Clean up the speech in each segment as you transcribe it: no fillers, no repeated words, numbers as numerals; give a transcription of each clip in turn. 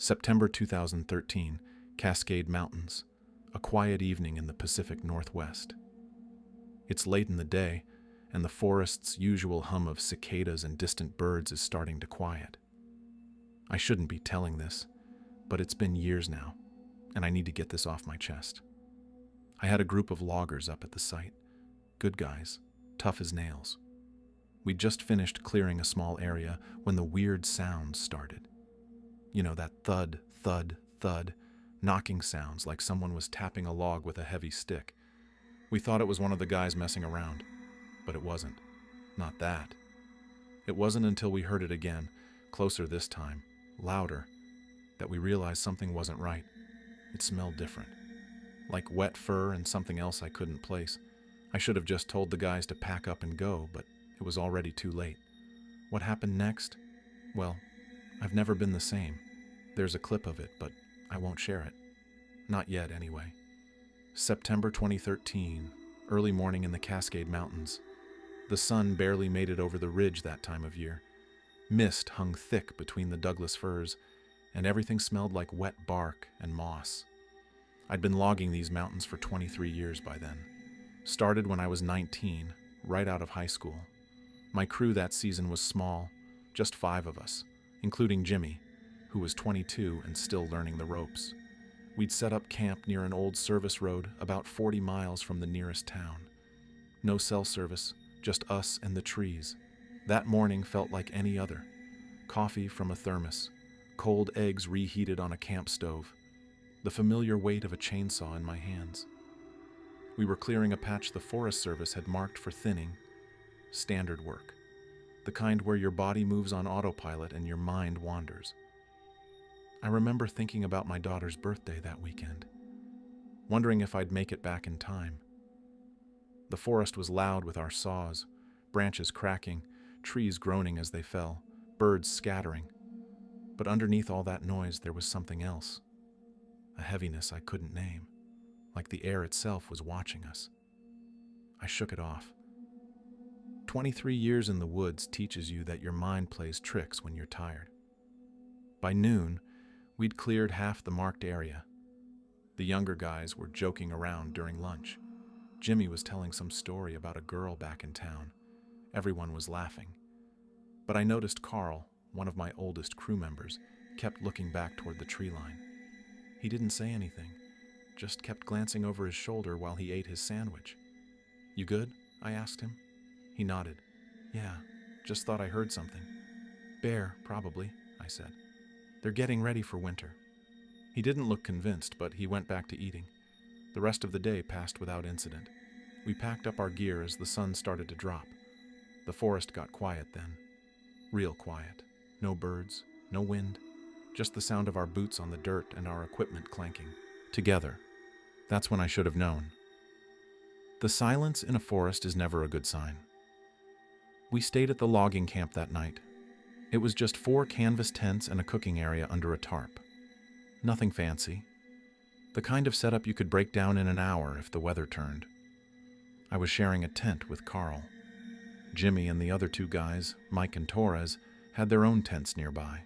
September 2013, Cascade Mountains, a quiet evening in the Pacific Northwest. It's late in the day, and the forest's usual hum of cicadas and distant birds is starting to quiet. I shouldn't be telling this, but it's been years now, and I need to get this off my chest. I had a group of loggers up at the site. Good guys, tough as nails. We'd just finished clearing a small area when the weird sounds started. You know, that thud, thud, thud, knocking sounds like someone was tapping a log with a heavy stick. We thought it was one of the guys messing around, but it wasn't. Not that. It wasn't until we heard it again, closer this time, louder, that we realized something wasn't right. It smelled different. Like wet fur and something else I couldn't place. I should have just told the guys to pack up and go, but it was already too late. What happened next? Well, I've never been the same. There's a clip of it, but I won't share it. Not yet, anyway. September 2013, early morning in the Cascade Mountains. The sun barely made it over the ridge that time of year. Mist hung thick between the Douglas firs, and everything smelled like wet bark and moss. I'd been logging these mountains for 23 years by then. Started when I was 19, right out of high school. My crew that season was small, just 5 of us, including Jimmy, who was 22 and still learning the ropes. We'd set up camp near an old service road about 40 miles from the nearest town. No cell service, just us and the trees. That morning felt like any other. Coffee from a thermos, cold eggs reheated on a camp stove, the familiar weight of a chainsaw in my hands. We were clearing a patch the Forest Service had marked for thinning. Standard work. The kind where your body moves on autopilot and your mind wanders. I remember thinking about my daughter's birthday that weekend, wondering if I'd make it back in time. The forest was loud with our saws, branches cracking, trees groaning as they fell, birds scattering. But underneath all that noise there was something else, a heaviness I couldn't name, like the air itself was watching us. I shook it off. 23 years in the woods teaches you that your mind plays tricks when you're tired. By noon, we'd cleared half the marked area. The younger guys were joking around during lunch. Jimmy was telling some story about a girl back in town. Everyone was laughing. But I noticed Carl, one of my oldest crew members, kept looking back toward the tree line. He didn't say anything, just kept glancing over his shoulder while he ate his sandwich. "You good?" I asked him. He nodded. "Yeah, just thought I heard something." "Bear, probably," I said. "They're getting ready for winter." He didn't look convinced, but he went back to eating. The rest of the day passed without incident. We packed up our gear as the sun started to drop. The forest got quiet then. Real quiet. No birds, no wind, just the sound of our boots on the dirt and our equipment clanking. Together. That's when I should have known. The silence in a forest is never a good sign. We stayed at the logging camp that night. It was just 4 canvas tents and a cooking area under a tarp. Nothing fancy. The kind of setup you could break down in an hour if the weather turned. I was sharing a tent with Carl. Jimmy and the other 2 guys, Mike and Torres, had their own tents nearby.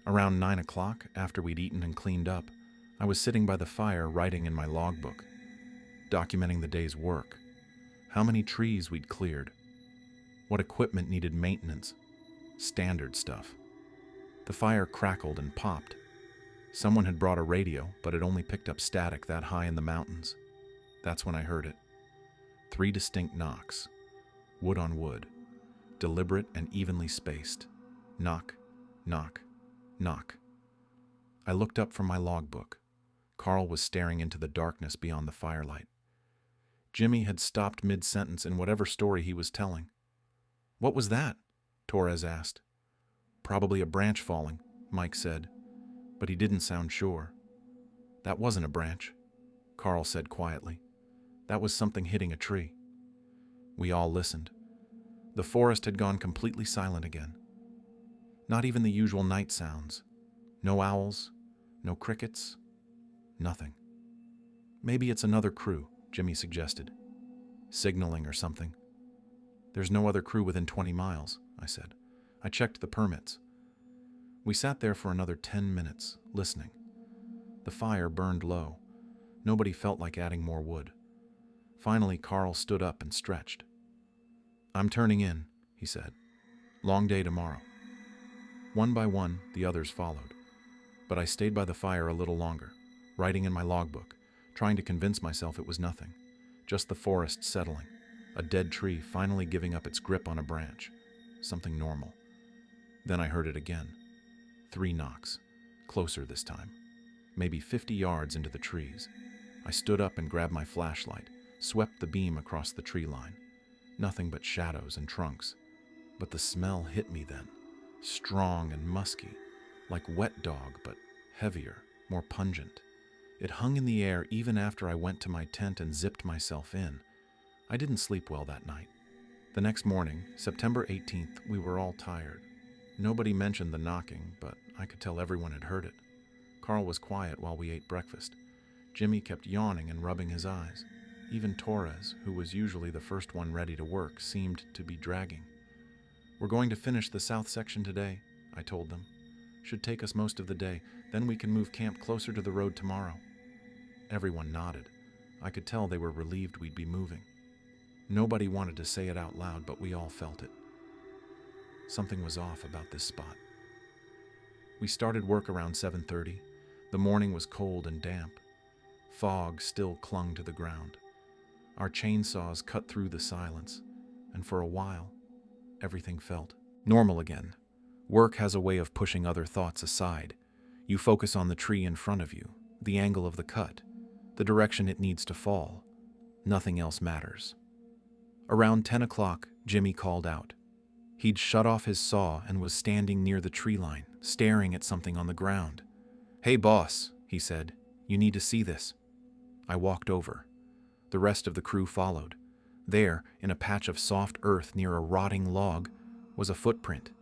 Around 9 o'clock, after we'd eaten and cleaned up, I was sitting by the fire writing in my logbook, documenting the day's work, how many trees we'd cleared, what equipment needed maintenance, standard stuff. The fire crackled and popped. Someone had brought a radio, but it only picked up static that high in the mountains. That's when I heard it. 3 distinct knocks. Wood on wood. Deliberate and evenly spaced. Knock, knock, knock. I looked up from my logbook. Carl was staring into the darkness beyond the firelight. Jimmy had stopped mid-sentence in whatever story he was telling. "What was that?" Torres asked. "Probably a branch falling," Mike said, but he didn't sound sure. "That wasn't a branch," Carl said quietly. "That was something hitting a tree." We all listened. The forest had gone completely silent again. Not even the usual night sounds. No owls, no crickets, nothing. "Maybe it's another crew," Jimmy suggested. "Signaling or something." "There's no other crew within 20 miles, I said. "I checked the permits." We sat there for another 10 minutes, listening. The fire burned low. Nobody felt like adding more wood. Finally, Carl stood up and stretched. "I'm turning in," he said. "Long day tomorrow." One by one, the others followed. But I stayed by the fire a little longer, writing in my logbook, trying to convince myself it was nothing. Just the forest settling, a dead tree finally giving up its grip on a branch. Something normal. Then I heard it again. 3 knocks, closer this time, maybe 50 yards into the trees. I stood up and grabbed my flashlight, swept the beam across the tree line. Nothing but shadows and trunks. But the smell hit me then, strong and musky, like wet dog, but heavier, more pungent. It hung in the air even after I went to my tent and zipped myself in. I didn't sleep well that night. The next morning, September 18th, we were all tired. Nobody mentioned the knocking, but I could tell everyone had heard it. Carl was quiet while we ate breakfast. Jimmy kept yawning and rubbing his eyes. Even Torres, who was usually the first one ready to work, seemed to be dragging. "We're going to finish the south section today," I told them. "Should take us most of the day, then we can move camp closer to the road tomorrow." Everyone nodded. I could tell they were relieved we'd be moving. Nobody wanted to say it out loud, but we all felt it. Something was off about this spot. We started work around 7:30. The morning was cold and damp. Fog still clung to the ground. Our chainsaws cut through the silence, and for a while, everything felt normal again. Work has a way of pushing other thoughts aside. You focus on the tree in front of you, the angle of the cut, the direction it needs to fall. Nothing else matters. Around 10 o'clock, Jimmy called out. He'd shut off his saw and was standing near the tree line, staring at something on the ground. "Hey, boss," he said, "you need to see this." I walked over. The rest of the crew followed. There, in a patch of soft earth near a rotting log, was a footprint,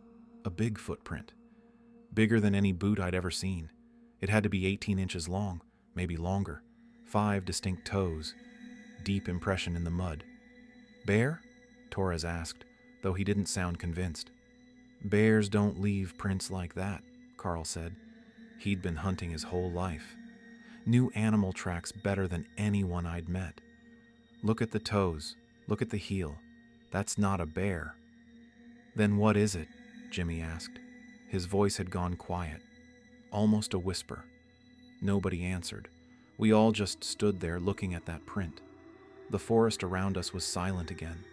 a big footprint. Bigger than any boot I'd ever seen. It had to be 18 inches long, maybe longer. 5 distinct toes. Deep impression in the mud. "Bear?" Torres asked, though he didn't sound convinced. "Bears don't leave prints like that," Carl said. He'd been hunting his whole life. Knew animal tracks better than anyone I'd met. "Look at the toes. Look at the heel. That's not a bear." "Then what is it?" Jimmy asked. His voice had gone quiet, almost a whisper. Nobody answered. We all just stood there looking at that print. The forest around us was silent again.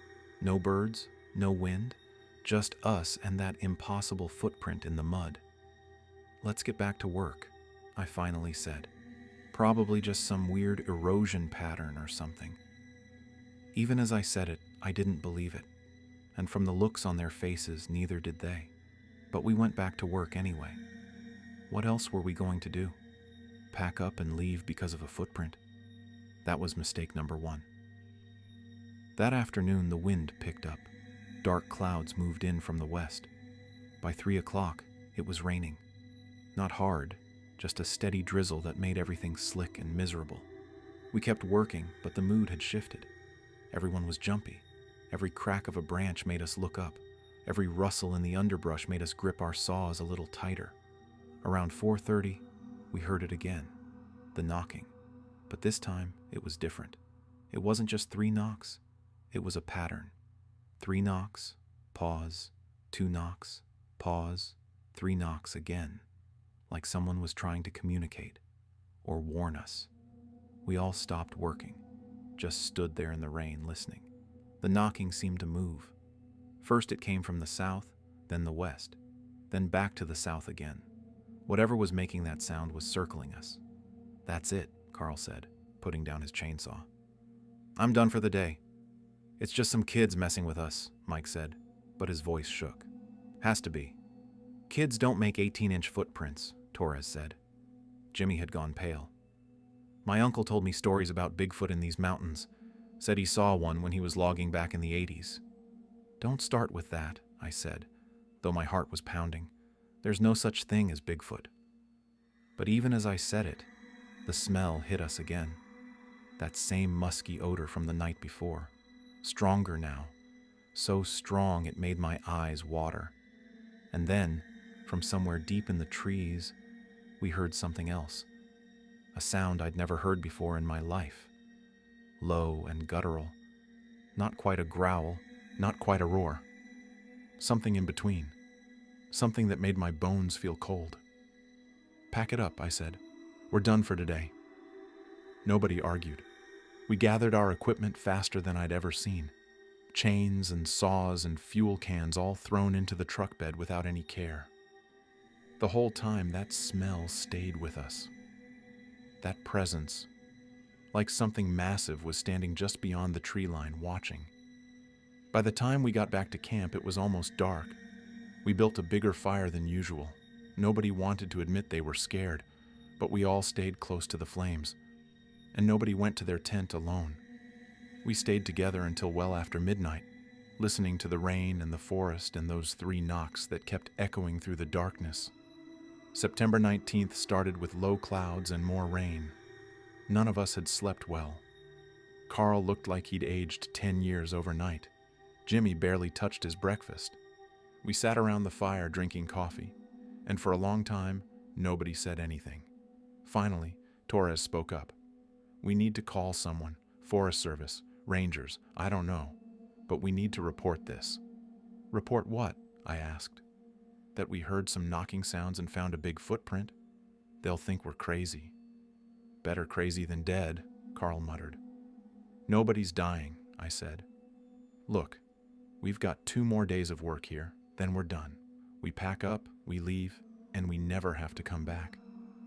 No birds, no wind, just us and that impossible footprint in the mud. "Let's get back to work," I finally said. Probably just some weird erosion pattern or something. Even as I said it, I didn't believe it. And from the looks on their faces, neither did they. But we went back to work anyway. What else were we going to do? Pack up and leave because of a footprint? That was mistake number 1. That afternoon, the wind picked up. Dark clouds moved in from the west. By 3 o'clock, it was raining. Not hard, just a steady drizzle that made everything slick and miserable. We kept working, but the mood had shifted. Everyone was jumpy. Every crack of a branch made us look up. Every rustle in the underbrush made us grip our saws a little tighter. Around 4:30, we heard it again, the knocking. But this time, it was different. It wasn't just 3 knocks. It was a pattern. 3 knocks, pause, 2 knocks, pause, 3 knocks again. Like someone was trying to communicate or warn us. We all stopped working, just stood there in the rain listening. The knocking seemed to move. First it came from the south, then the west, then back to the south again. Whatever was making that sound was circling us. "That's it," Carl said, putting down his chainsaw. "I'm done for the day. It's just some kids messing with us," Mike said, but his voice shook. "Has to be. Kids don't make 18-inch footprints," Torres said. Jimmy had gone pale. "My uncle told me stories about Bigfoot in these mountains. Said he saw one when he was logging back in the 80s. "Don't start with that," I said, though my heart was pounding. "There's no such thing as Bigfoot." But even as I said it, the smell hit us again. That same musky odor from the night before. Stronger now. So strong it made my eyes water. And then, from somewhere deep in the trees, we heard something else. A sound I'd never heard before in my life. Low and guttural. Not quite a growl, not quite a roar. Something in between. Something that made my bones feel cold. "Pack it up," I said. "We're done for today." Nobody argued. We gathered our equipment faster than I'd ever seen. Chains and saws and fuel cans all thrown into the truck bed without any care. The whole time, that smell stayed with us. That presence, like something massive, was standing just beyond the tree line, watching. By the time we got back to camp, it was almost dark. We built a bigger fire than usual. Nobody wanted to admit they were scared, but we all stayed close to the flames. And nobody went to their tent alone. We stayed together until well after midnight, listening to the rain and the forest and those 3 knocks that kept echoing through the darkness. September 19th started with low clouds and more rain. None of us had slept well. Carl looked like he'd aged 10 years overnight. Jimmy barely touched his breakfast. We sat around the fire drinking coffee, and for a long time, nobody said anything. Finally, Torres spoke up. "We need to call someone, Forest Service, Rangers, I don't know, but we need to report this." "Report what?" I asked. "That we heard some knocking sounds and found a big footprint. They'll think we're crazy." "Better crazy than dead," Carl muttered. "Nobody's dying," I said. "Look, we've got 2 more days of work here, then we're done. We pack up, we leave, and we never have to come back.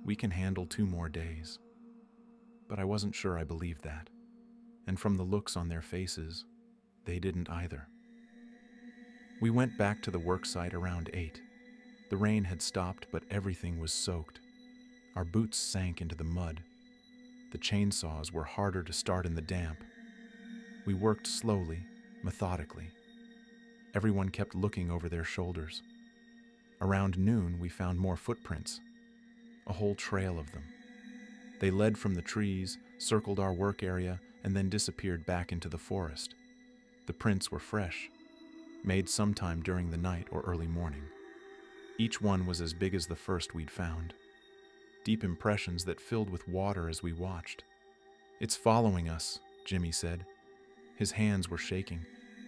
We can handle 2 more days." But I wasn't sure I believed that. And from the looks on their faces, they didn't either. We went back to the work site around 8. The rain had stopped, but everything was soaked. Our boots sank into the mud. The chainsaws were harder to start in the damp. We worked slowly, methodically. Everyone kept looking over their shoulders. Around noon, we found more footprints, a whole trail of them. They led from the trees, circled our work area, and then disappeared back into the forest. The prints were fresh, made sometime during the night or early morning. Each one was as big as the first we'd found. Deep impressions that filled with water as we watched. "It's following us," Jimmy said. His hands were shaking.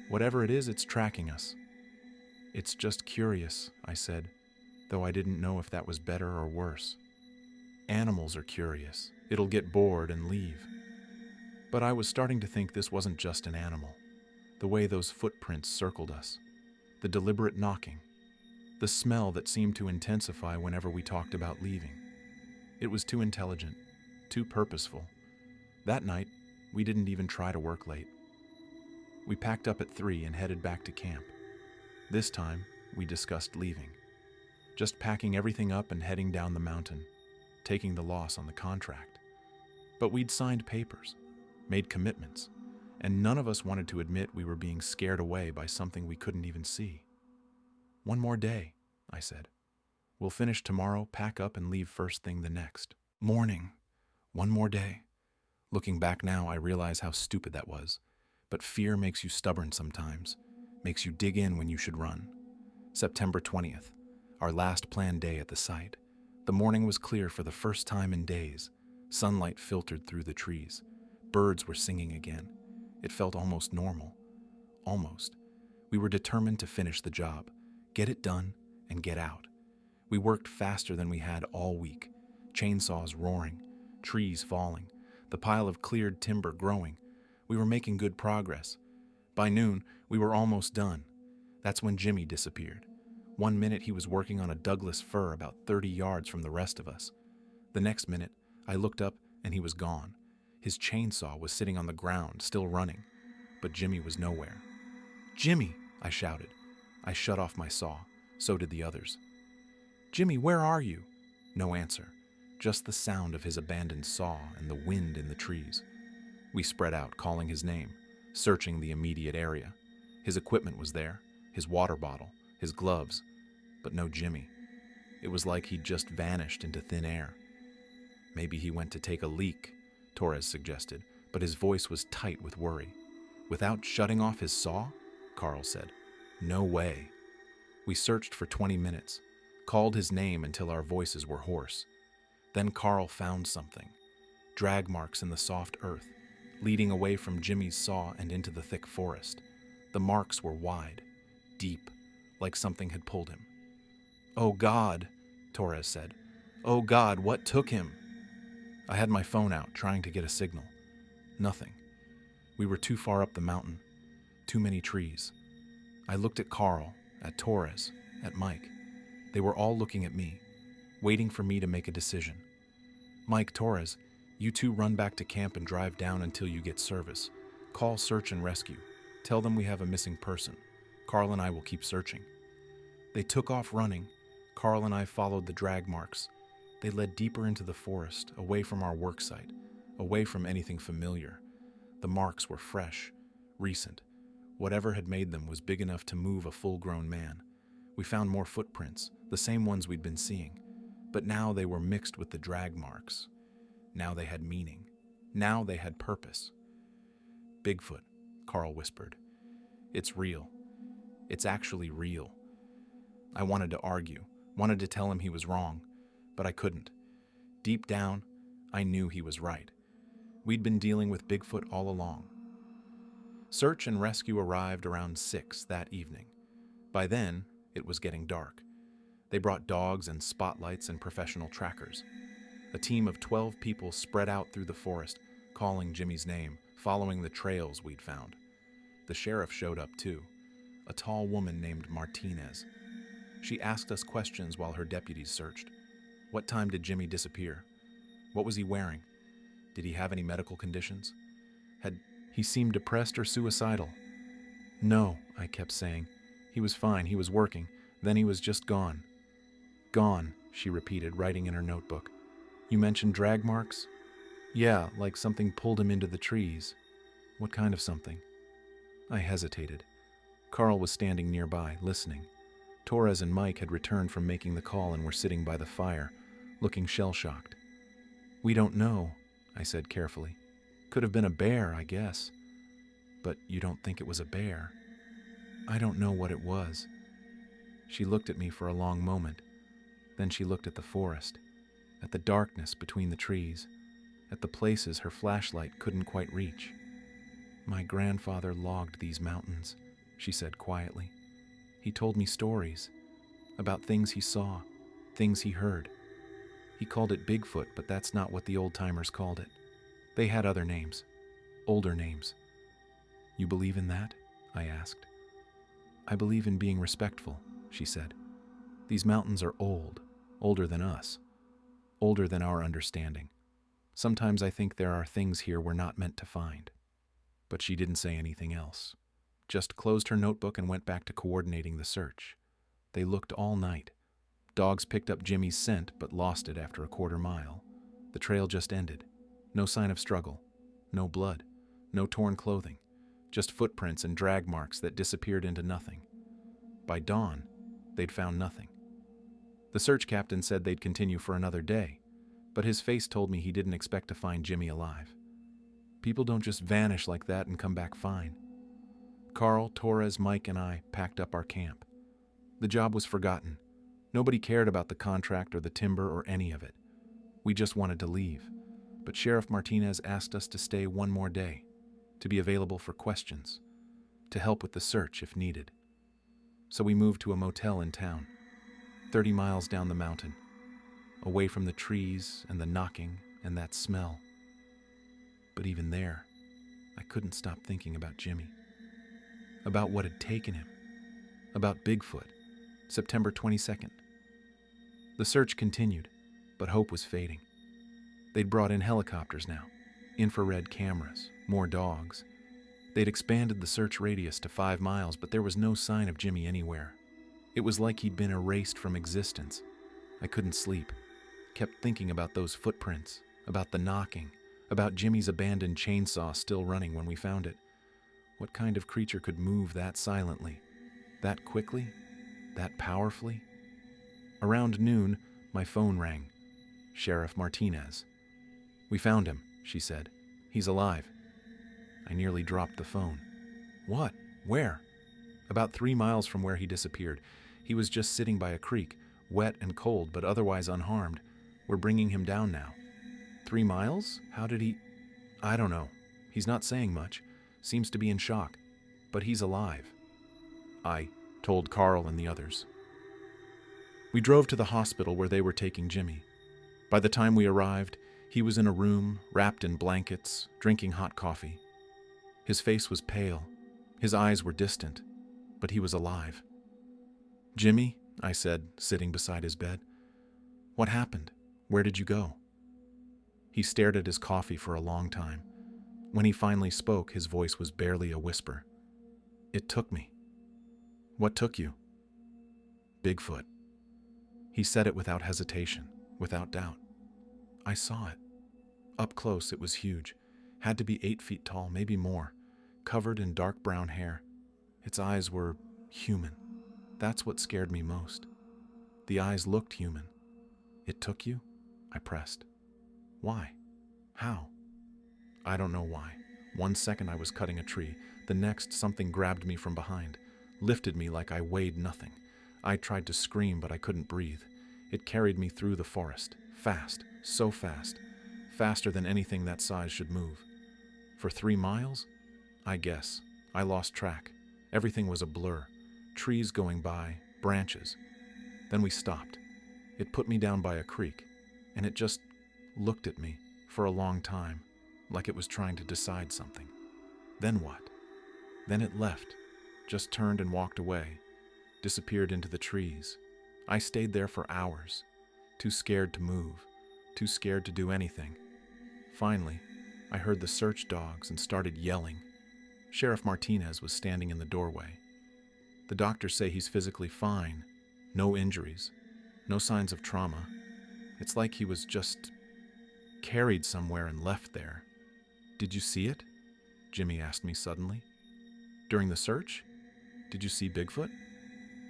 "Whatever it is, it's tracking us." "It's just curious," I said, though I didn't know if that was better or worse. Animals are curious. It'll get bored and leave. But I was starting to think this wasn't just an animal. The way those footprints circled us. The deliberate knocking. The smell that seemed to intensify whenever we talked about leaving. It was too intelligent, too purposeful. That night, we didn't even try to work late. We packed up at 3 and headed back to camp. This time, we discussed leaving. Just packing everything up and heading down the mountain, taking the loss on the contract. But we'd signed papers, made commitments, and none of us wanted to admit we were being scared away by something we couldn't even see. "1 more day," I said. "We'll finish tomorrow, pack up, and leave first thing the next morning. 1 more day." Looking back now, I realize how stupid that was. But fear makes you stubborn sometimes, makes you dig in when you should run. September 20th, our last planned day at the site. The morning was clear for the first time in days. Sunlight filtered through the trees. Birds were singing again. It felt almost normal. Almost. We were determined to finish the job, get it done, and get out. We worked faster than we had all week. Chainsaws roaring, trees falling, the pile of cleared timber growing. We were making good progress. By noon, we were almost done. That's when Jimmy disappeared. 1 minute he was working on a Douglas fir about 30 yards from the rest of us. The next minute, I looked up and he was gone. His chainsaw was sitting on the ground, still running, but Jimmy was nowhere. "Jimmy!" I shouted. I shut off my saw. So did the others. "Jimmy, where are you?" No answer, just the sound of his abandoned saw and the wind in the trees. We spread out, calling his name, searching the immediate area. His equipment was there, his water bottle, his gloves, but no Jimmy. It was like he'd just vanished into thin air. "Maybe he went to take a leak," Torres suggested, but his voice was tight with worry. "Without shutting off his saw?" Carl said. "No way." We searched for 20 minutes, called his name until our voices were hoarse. Then Carl found something. Drag marks in the soft earth, leading away from Jimmy's saw and into the thick forest. The marks were wide, deep, like something had pulled him. "Oh God," Torres said. "Oh God, what took him?" I had my phone out, trying to get a signal. Nothing. We were too far up the mountain. Too many trees. I looked at Carl, at Torres, at Mike. They were all looking at me, waiting for me to make a decision. "Mike, Torres, you two run back to camp and drive down until you get service. Call search and rescue. Tell them we have a missing person. Carl and I will keep searching." They took off running. Carl and I followed the drag marks. They led deeper into the forest, away from our work site, away from anything familiar. The marks were fresh, recent. Whatever had made them was big enough to move a full-grown man. We found more footprints, the same ones we'd been seeing. But now they were mixed with the drag marks. Now they had meaning. Now they had purpose. "Bigfoot," Carl whispered. "It's real. It's actually real." I wanted to argue, wanted to tell him he was wrong, but I couldn't. Deep down, I knew he was right. We'd been dealing with Bigfoot all along. Search and rescue arrived around 6 that evening. By then, it was getting dark. They brought dogs and spotlights and professional trackers. A team of 12 people spread out through the forest, calling Jimmy's name, following the trails we'd found. The sheriff showed up too, a tall woman named Martinez. She asked us questions while her deputies searched. What time did Jimmy disappear? What was he wearing? Did he have any medical conditions? Had he seemed depressed or suicidal? "No," I kept saying. "He was fine, he was working. Then he was just gone." "Gone," she repeated, writing in her notebook. "You mentioned drag marks?" "Yeah, like something pulled him into the trees." "What kind of something?" I hesitated. Carl was standing nearby, listening. Torres and Mike had returned from making the call and were sitting by the fire, looking shell-shocked. "We don't know," I said carefully. "Could have been a bear, I guess." "But you don't think it was a bear?" "I don't know what it was." She looked at me for a long moment. Then she looked at the forest, at the darkness between the trees, at the places her flashlight couldn't quite reach. "My grandfather logged these mountains," she said quietly. "He told me stories about things he saw, things he heard. He called it Bigfoot, but that's not what the old-timers called it. They had other names, older names." "You believe in that?" I asked. "I believe in being respectful," she said. "These mountains are old, older than us, older than our understanding. Sometimes I think there are things here we're not meant to find." But she didn't say anything else, just closed her notebook and went back to coordinating the search. They looked all night. Dogs picked up Jimmy's scent but lost it after a quarter mile. The trail just ended. No sign of struggle, no blood, no torn clothing, just footprints and drag marks that disappeared into nothing. By dawn, they'd found nothing. The search captain said they'd continue for another day, but his face told me he didn't expect to find Jimmy alive. People don't just vanish like that and come back fine. Carl, Torres, Mike, and I packed up our camp. The job was forgotten. Nobody cared about the contract or the timber or any of it. We just wanted to leave. But Sheriff Martinez asked us to stay one more day, to be available for questions, to help with the search if needed. So we moved to a motel in town, 30 miles down the mountain, away from the trees and the knocking and that smell. But even there, I couldn't stop thinking about Jimmy, about what had taken him, about Bigfoot, September 22nd. The search continued, but hope was fading. They'd brought in helicopters now, infrared cameras, more dogs. They'd expanded the search radius to 5 miles, but there was no sign of Jimmy anywhere. It was like he'd been erased from existence. I couldn't sleep, kept thinking about those footprints, about the knocking, about Jimmy's abandoned chainsaw still running when we found it. What kind of creature could move that silently, that quickly, that powerfully? Around noon, my phone rang. Sheriff Martinez. "We found him," she said. "He's alive." I nearly dropped the phone. "What? Where?" "About 3 miles from where he disappeared. He was just sitting by a creek, wet and cold, but otherwise unharmed. We're bringing him down now. 3 miles? How did he... I don't know. He's not saying much. Seems to be in shock. But he's alive. I told Carl and the others. We drove to the hospital where they were taking Jimmy. By the time we arrived, he was in a room, wrapped in blankets, drinking hot coffee. His face was pale. His eyes were distant, but he was alive. "Jimmy," I said, sitting beside his bed. "What happened? Where did you go?" He stared at his coffee for a long time. When he finally spoke, his voice was barely a whisper. "It took me." "What took you?" "Bigfoot." He said it without hesitation, without doubt. I saw it. Up close, it was huge. Had to be 8 feet tall, maybe more, covered in dark brown hair. Its eyes were human. That's what scared me most. The eyes looked human. "It took you?" I pressed. "Why? How?" "I don't know why. One second I was cutting a tree. The next, something grabbed me from behind, lifted me like I weighed nothing. I tried to scream, but I couldn't breathe. It carried me through the forest. Fast. So fast. Faster than anything that size should move. For 3 miles? I guess. I lost track. Everything was a blur. Trees going by, branches. Then we stopped. It put me down by a creek, and it just looked at me for a long time, like it was trying to decide something. Then what? Then it left, just turned and walked away, disappeared into the trees. I stayed there for hours, too scared to move, too scared to do anything. Finally, I heard the search dogs and started yelling. Sheriff Martinez was standing in the doorway. The doctors say he's physically fine, no injuries, no signs of trauma. It's like he was just carried somewhere and left there. "Did you see it?" Jimmy asked me suddenly. "During the search? Did you see Bigfoot?"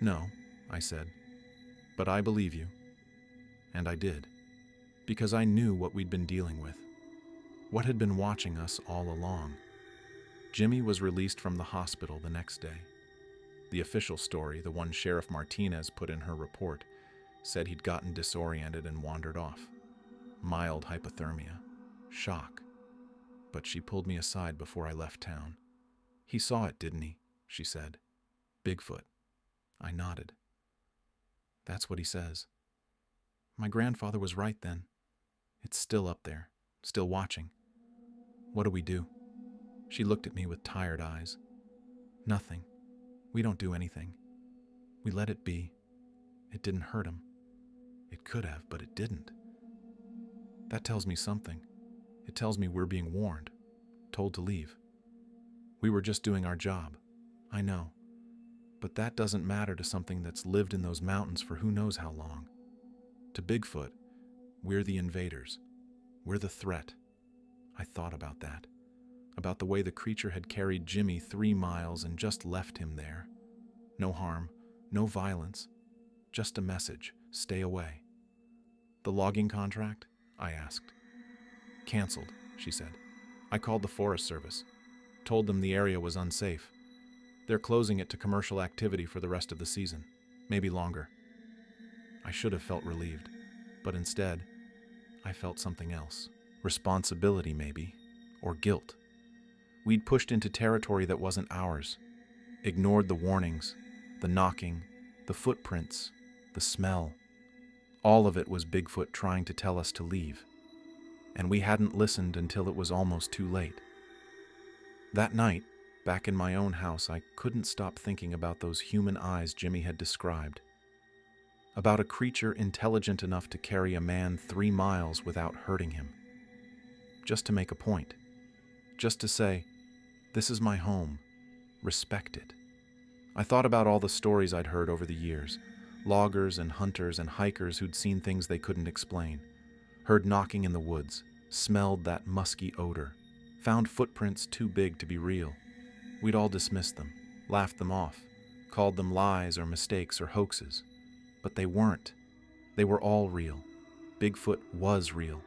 "No," I said. "But I believe you." And I did, because I knew what we'd been dealing with, what had been watching us all along. Jimmy was released from the hospital the next day. The official story, the one Sheriff Martinez put in her report, said he'd gotten disoriented and wandered off. Mild hypothermia. Shock. But she pulled me aside before I left town. "He saw it, didn't he?" she said. "Bigfoot." I nodded. "That's what he says." My grandfather was right then. It's still up there, still watching. "What do we do?" She looked at me with tired eyes. "Nothing. We don't do anything. We let it be. It didn't hurt him. It could have, but it didn't. That tells me something. It tells me we're being warned, told to leave. We were just doing our job. I know. But that doesn't matter to something that's lived in those mountains for who knows how long. To Bigfoot, we're the invaders. We're the threat." I thought about that. About the way the creature had carried Jimmy 3 miles and just left him there. No harm, no violence, just a message: stay away. "The logging contract?" I asked. "Canceled," she said. "I called the Forest Service, told them the area was unsafe. They're closing it to commercial activity for the rest of the season, maybe longer." I should have felt relieved, but instead, I felt something else. Responsibility, maybe, or guilt. We'd pushed into territory that wasn't ours, ignored the warnings, the knocking, the footprints, the smell. All of it was Bigfoot trying to tell us to leave, and we hadn't listened until it was almost too late. That night, back in my own house, I couldn't stop thinking about those human eyes Jimmy had described. About a creature intelligent enough to carry a man 3 miles without hurting him. Just to make a point. Just to say, "This is my home. Respect it." I thought about all the stories I'd heard over the years. Loggers and hunters and hikers who'd seen things they couldn't explain. Heard knocking in the woods. Smelled that musky odor. Found footprints too big to be real. We'd all dismissed them. Laughed them off. Called them lies or mistakes or hoaxes. But they weren't. They were all real. Bigfoot was real.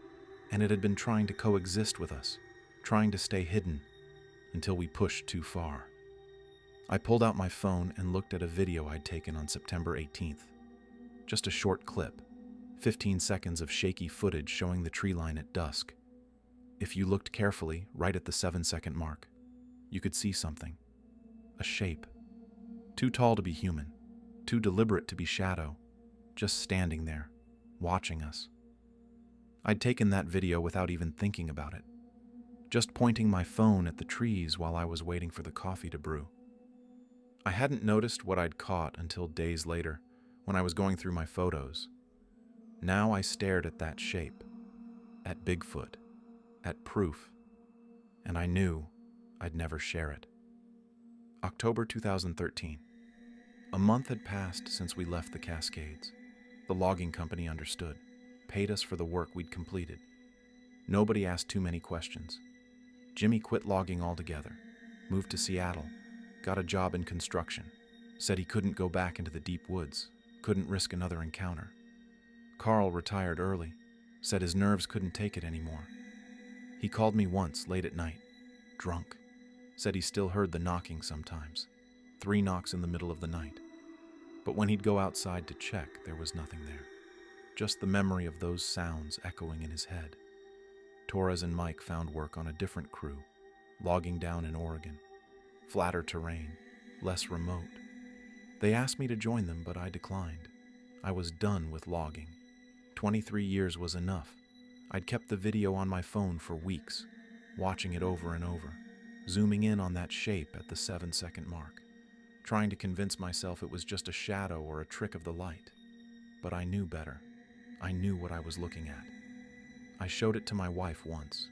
And it had been trying to coexist with us. Trying to stay hidden. Until we pushed too far. I pulled out my phone and looked at a video I'd taken on September 18th. Just a short clip, 15 seconds of shaky footage showing the tree line at dusk. If you looked carefully, right at the 7-second mark, you could see something. A shape. Too tall to be human, too deliberate to be shadow, just standing there, watching us. I'd taken that video without even thinking about it, just pointing my phone at the trees while I was waiting for the coffee to brew. I hadn't noticed what I'd caught until days later, when I was going through my photos. Now I stared at that shape, at Bigfoot, at proof, and I knew I'd never share it. October 2013. A month had passed since we left the Cascades. The logging company understood, paid us for the work we'd completed. Nobody asked too many questions. Jimmy quit logging altogether, moved to Seattle, got a job in construction, said he couldn't go back into the deep woods, couldn't risk another encounter. Carl retired early, said his nerves couldn't take it anymore. He called me once late at night, drunk, said he still heard the knocking sometimes, 3 knocks in the middle of the night. But when he'd go outside to check, there was nothing there, just the memory of those sounds echoing in his head. Torres and Mike found work on a different crew, logging down in Oregon. Flatter terrain, less remote. They asked me to join them, but I declined. I was done with logging. 23 years was enough. I'd kept the video on my phone for weeks, watching it over and over, zooming in on that shape at the 7-second mark, trying to convince myself it was just a shadow or a trick of the light. But I knew better. I knew what I was looking at. I showed it to my wife once.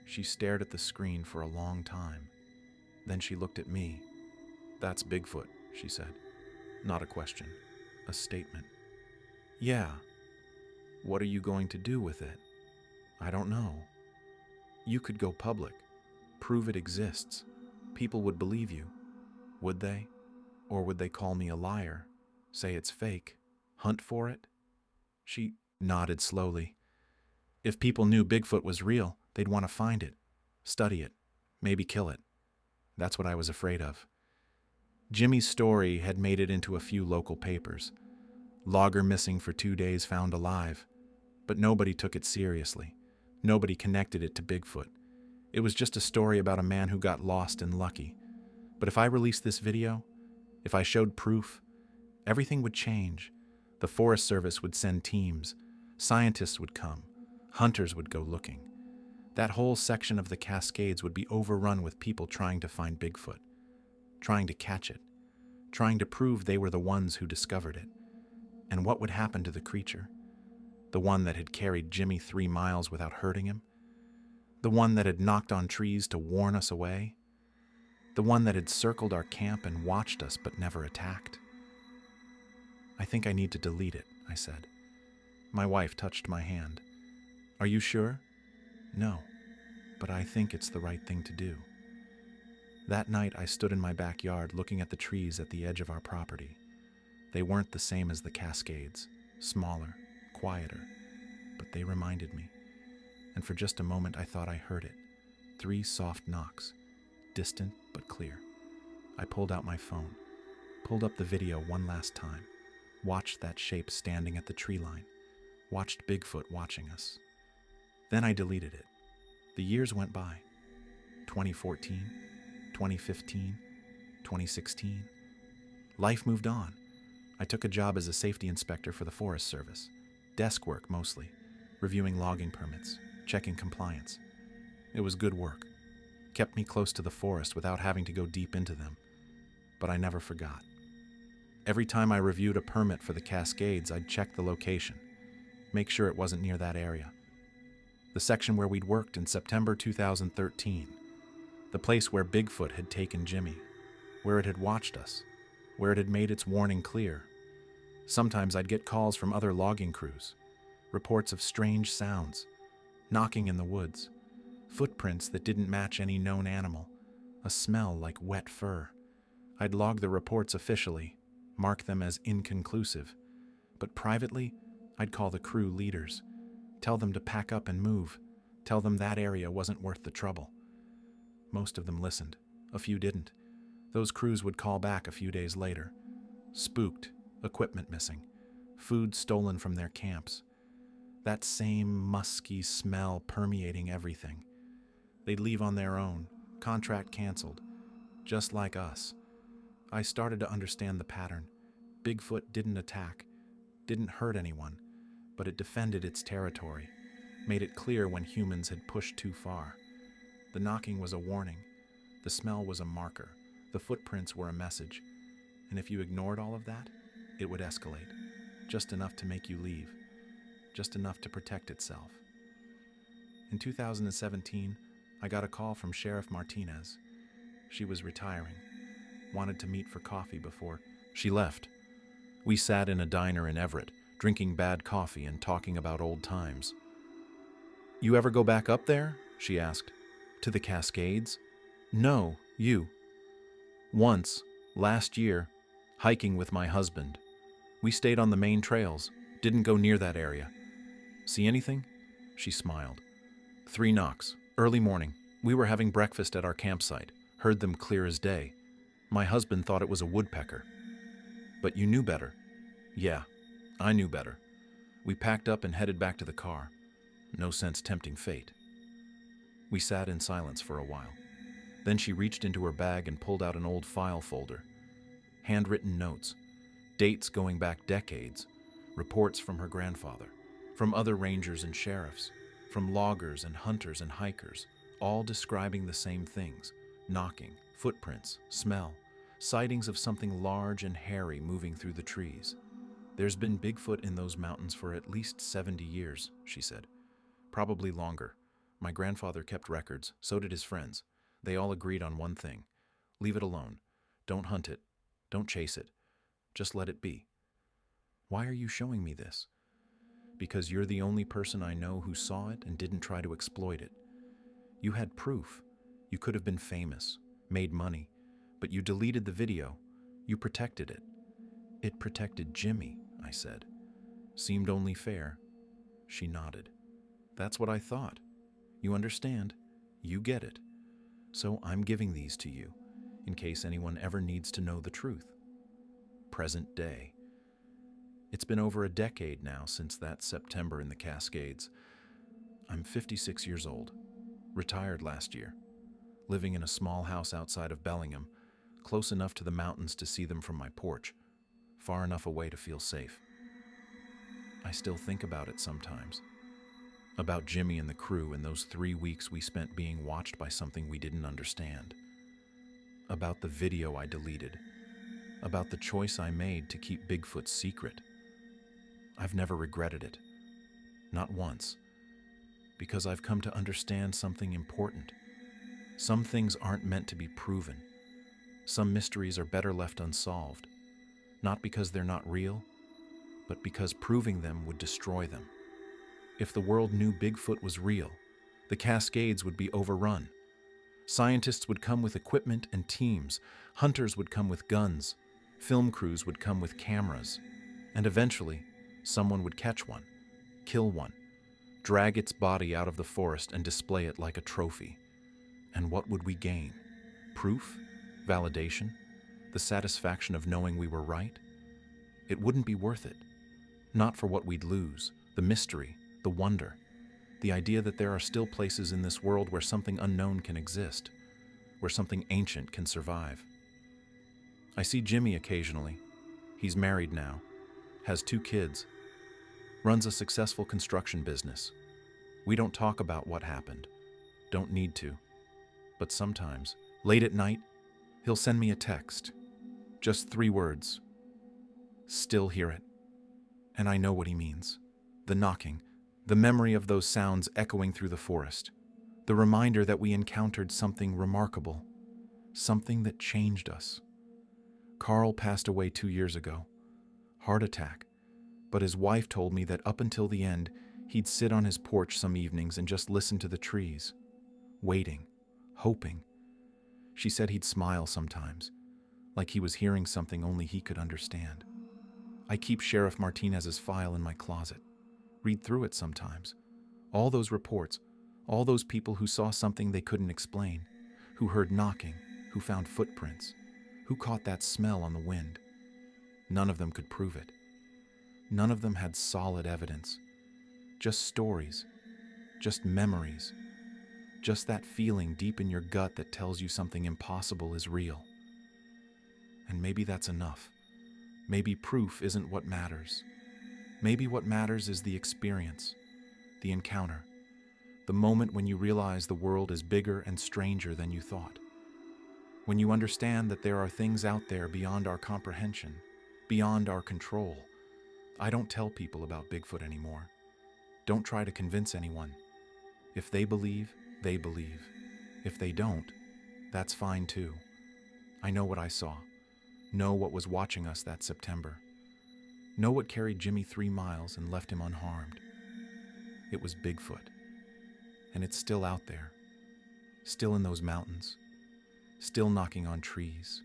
She stared at the screen for a long time. Then she looked at me. "That's Bigfoot," she said. Not a question, a statement. "Yeah. What are you going to do with it?" "I don't know." "You could go public. Prove it exists. People would believe you. Would they? Or would they call me a liar? Say it's fake? Hunt for it?" She nodded slowly. "If people knew Bigfoot was real, they'd want to find it, study it, maybe kill it. That's what I was afraid of." Jimmy's story had made it into a few local papers. Logger missing for 2 days found alive. But nobody took it seriously. Nobody connected it to Bigfoot. It was just a story about a man who got lost and lucky. But if I released this video, if I showed proof, everything would change. The Forest Service would send teams. Scientists would come. Hunters would go looking. That whole section of the Cascades would be overrun with people trying to find Bigfoot, trying to catch it, trying to prove they were the ones who discovered it. And what would happen to the creature? The one that had carried Jimmy 3 miles without hurting him? The one that had knocked on trees to warn us away? The one that had circled our camp and watched us but never attacked? "I think I need to delete it," I said. My wife touched my hand. "Are you sure?" "No, but I think it's the right thing to do." That night I stood in my backyard looking at the trees at the edge of our property. They weren't the same as the Cascades, smaller, quieter, but they reminded me. And for just a moment I thought I heard it. 3 soft knocks, distant but clear. I pulled out my phone, pulled up the video one last time, watched that shape standing at the tree line, watched Bigfoot watching us. Then I deleted it. The years went by. 2014, 2015, 2016. Life moved on. I took a job as a safety inspector for the Forest Service. Desk work mostly, reviewing logging permits, checking compliance. It was good work. Kept me close to the forest without having to go deep into them. But I never forgot. Every time I reviewed a permit for the Cascades, I'd check the location, make sure it wasn't near that area. The section where we'd worked in September 2013. The place where Bigfoot had taken Jimmy, where it had watched us, where it had made its warning clear. Sometimes I'd get calls from other logging crews, reports of strange sounds, knocking in the woods, footprints that didn't match any known animal, a smell like wet fur. I'd log the reports officially, mark them as inconclusive, but privately, I'd call the crew leaders, tell them to pack up and move, tell them that area wasn't worth the trouble. Most of them listened, a few didn't. Those crews would call back a few days later, spooked, equipment missing, food stolen from their camps. That same musky smell permeating everything. They'd leave on their own, contract canceled, just like us. I started to understand the pattern. Bigfoot didn't attack, didn't hurt anyone, but it defended its territory, made it clear when humans had pushed too far. The knocking was a warning. The smell was a marker. The footprints were a message. And if you ignored all of that, it would escalate. Just enough to make you leave. Just enough to protect itself. In 2017, I got a call from Sheriff Martinez. She was retiring. Wanted to meet for coffee before she left. We sat in a diner in Everett, drinking bad coffee and talking about old times. "You ever go back up there?" she asked. "To the Cascades?" "No, you." "Once, last year, hiking with my husband. We stayed on the main trails, didn't go near that area." "See anything?" She smiled. 3 knocks, early morning. We were having breakfast at our campsite, heard them clear as day. My husband thought it was a woodpecker. "But you knew better." "Yeah, I knew better." We packed up and headed back to the car. No sense tempting fate. We sat in silence for a while. Then she reached into her bag and pulled out an old file folder. Handwritten notes, dates going back decades, reports from her grandfather, from other rangers and sheriffs, from loggers and hunters and hikers, all describing the same things: knocking, footprints, smell, sightings of something large and hairy moving through the trees. "There's been Bigfoot in those mountains for at least 70 years, she said. "Probably longer. My grandfather kept records, so did his friends. They all agreed on one thing: leave it alone. Don't hunt it. Don't chase it. Just let it be." "Why are you showing me this?" "Because you're the only person I know who saw it and didn't try to exploit it. You had proof. You could have been famous, made money, but you deleted the video. You protected it." "It protected Jimmy," I said. "Seemed only fair." She nodded. "That's what I thought. You understand. You get it. So I'm giving these to you, in case anyone ever needs to know the truth." Present day. It's been over a decade now since that September in the Cascades. I'm 56 years old, retired last year, living in a small house outside of Bellingham, close enough to the mountains to see them from my porch, far enough away to feel safe. I still think about it sometimes. About Jimmy and the crew and those 3 weeks we spent being watched by something we didn't understand. About the video I deleted. About the choice I made to keep Bigfoot secret. I've never regretted it. Not once. Because I've come to understand something important. Some things aren't meant to be proven. Some mysteries are better left unsolved. Not because they're not real, but because proving them would destroy them. If the world knew Bigfoot was real, the Cascades would be overrun. Scientists would come with equipment and teams. Hunters would come with guns. Film crews would come with cameras. And eventually, someone would catch one, kill one, drag its body out of the forest and display it like a trophy. And what would we gain? Proof? Validation? The satisfaction of knowing we were right? It wouldn't be worth it. Not for what we'd lose, the mystery, the wonder, the idea that there are still places in this world where something unknown can exist, where something ancient can survive. I see Jimmy occasionally. He's married now, has 2 kids, runs a successful construction business. We don't talk about what happened, don't need to, but sometimes, late at night, he'll send me a text, just 3 words: "Still hear it." And I know what he means. The knocking, the memory of those sounds echoing through the forest, the reminder that we encountered something remarkable, something that changed us. Carl passed away 2 years ago. Heart attack. But his wife told me that up until the end, he'd sit on his porch some evenings and just listen to the trees, waiting, hoping. She said he'd smile sometimes, like he was hearing something only he could understand. I keep Sheriff Martinez's file in my closet, read through it sometimes. All those reports, all those people who saw something they couldn't explain, who heard knocking, who found footprints, who caught that smell on the wind. None of them could prove it. None of them had solid evidence, just stories, just memories, just that feeling deep in your gut that tells you something impossible is real. And maybe that's enough. Maybe proof isn't what matters. Maybe what matters is the experience, the encounter, the moment when you realize the world is bigger and stranger than you thought. When you understand that there are things out there beyond our comprehension, beyond our control. I don't tell people about Bigfoot anymore. Don't try to convince anyone. If they believe, they believe. If they don't, that's fine too. I know what I saw. Know what was watching us that September. Know what carried Jimmy 3 miles and left him unharmed. It was Bigfoot. And it's still out there. Still in those mountains. Still knocking on trees.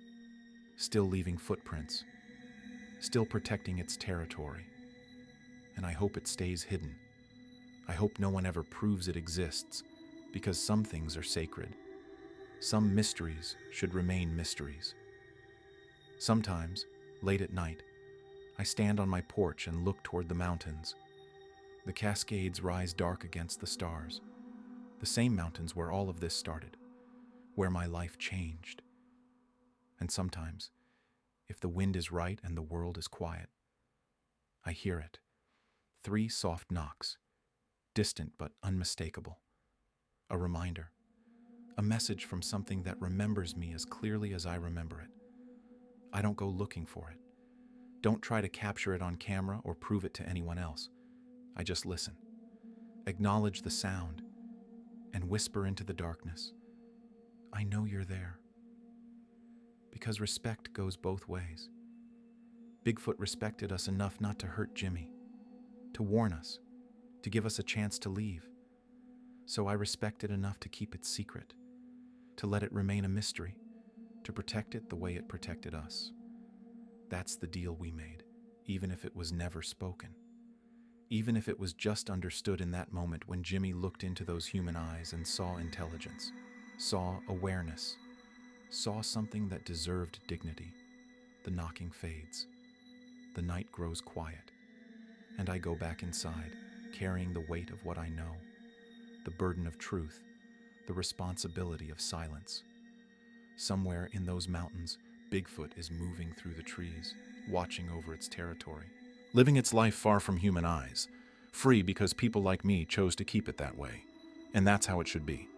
Still leaving footprints. Still protecting its territory. And I hope it stays hidden. I hope no one ever proves it exists, because some things are sacred. Some mysteries should remain mysteries. Sometimes, late at night, I stand on my porch and look toward the mountains. The Cascades rise dark against the stars, the same mountains where all of this started, where my life changed. And sometimes, if the wind is right and the world is quiet, I hear it. 3 soft knocks, distant but unmistakable. A reminder, a message from something that remembers me as clearly as I remember it. I don't go looking for it. Don't try to capture it on camera or prove it to anyone else. I just listen, acknowledge the sound, and whisper into the darkness, I know you're there. Because respect goes both ways. Bigfoot respected us enough not to hurt Jimmy, to warn us, to give us a chance to leave. So I respect it enough to keep it secret, to let it remain a mystery, to protect it the way it protected us. That's the deal we made, even if it was never spoken. Even if it was just understood in that moment when Jimmy looked into those human eyes and saw intelligence, saw awareness, saw something that deserved dignity. The knocking fades. The night grows quiet, and I go back inside, carrying the weight of what I know, the burden of truth, the responsibility of silence. Somewhere in those mountains, Bigfoot is moving through the trees, watching over its territory, living its life far from human eyes, free because people like me chose to keep it that way. And that's how it should be.